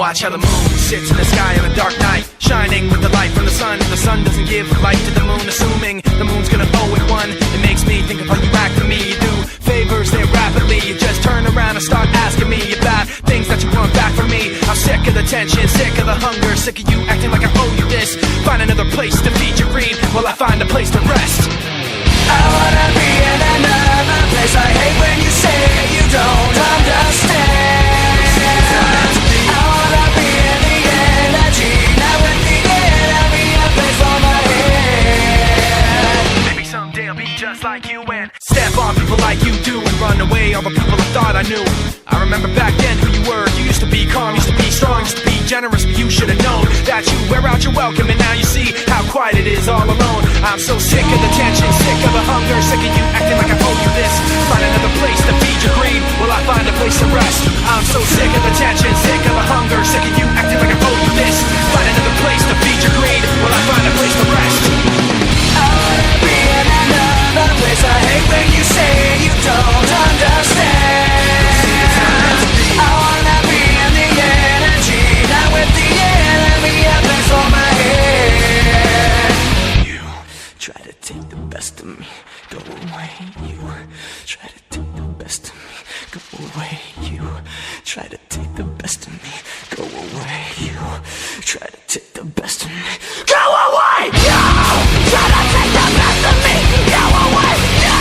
watch how the moon sits in the sky on a dark night, shining with the light from the sun. The sun doesn't give light to the moon, assuming the moon's gonna owe it one. It makes me think of how you act for me. You do favors there rapidly, you just turn around and start asking me about things that you want back from me. I'm sick of the tension, sick of the hunger, sick of you acting like I owe you this. Find another place to feed your greed while I find a place to rest. I wanna be in another place. I hate when you say you don't understand. I wanna be in the energy, not with the enemy, a place for my head. Maybe someday I'll be just like you and step on people like you do and run away all the people I thought I knew. I remember back then who you were. You used to be calm, used to be strong, used to be generous, but you should have known that you wear out your welcome, and now you see how quiet it is all alone. I'm so sick of the tension, sick of the hunger, sick of you acting like I owe you this. Find another place to feed your greed while I find a place to rest. I'm so sick of the tension, sick of the hunger, sick of you acting like I owe you this. Find another place to feed your greed while I find a place to rest. I wanna be in another place. I hate when you say you don't understand. I wanna be in the energy, not with the enemy, a place for my head. You try to take the best of me, go away. You try to take the best of me, go away. You try to take the best of me, go away. You try to take the best of me, go away. You try to take the best of me, go away. You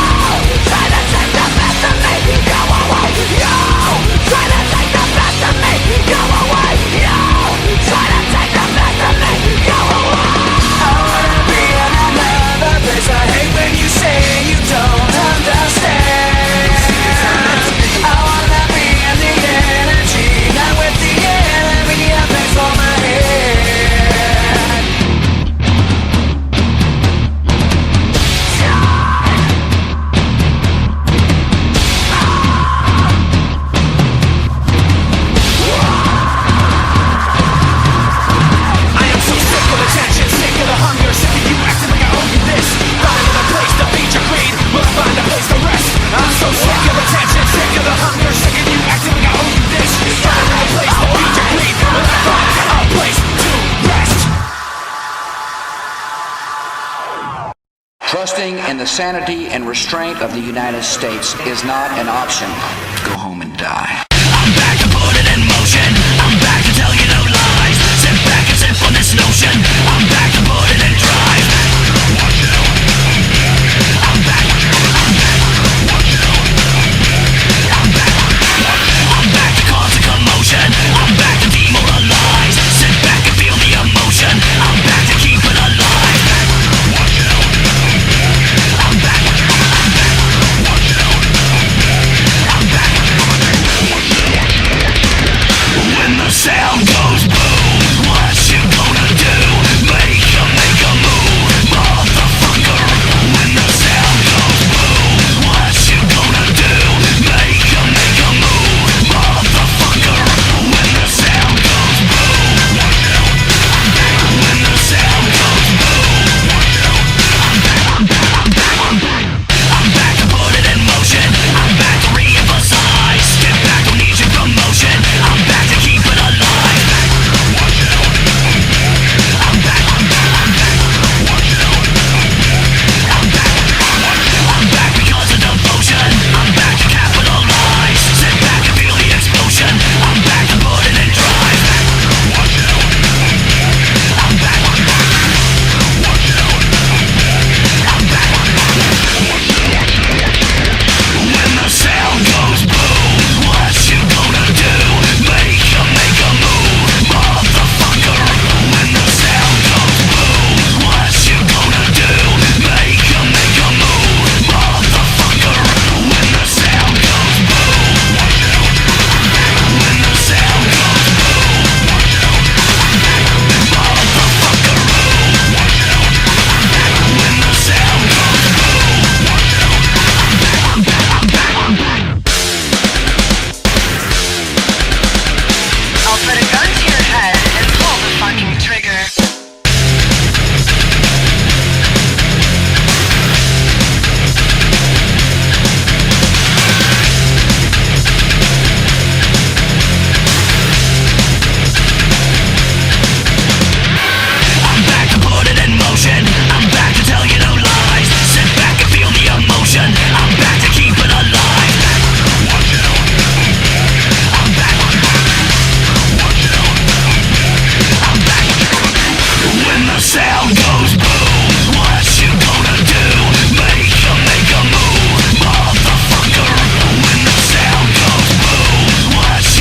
try to take the best of me, go away. You try to take the best of me, go away. You try to take the best of me, go away. I wanna be in another place. I hate when you say you don't understand. I wanna be in the energy, not with the enemy, a place for my head. I am so sick of the tension, sick of the hunger, sick of you acting like I owe you this. Find another place to feed your greed while I find a place to rest. I'm so sick of the tension, sick of the hunger, sick of you acting like I owe you this. Find another place to feed your greed while I find a place to rest. Trusting in the sanity and restraint of the United States is not an option. Go home and die.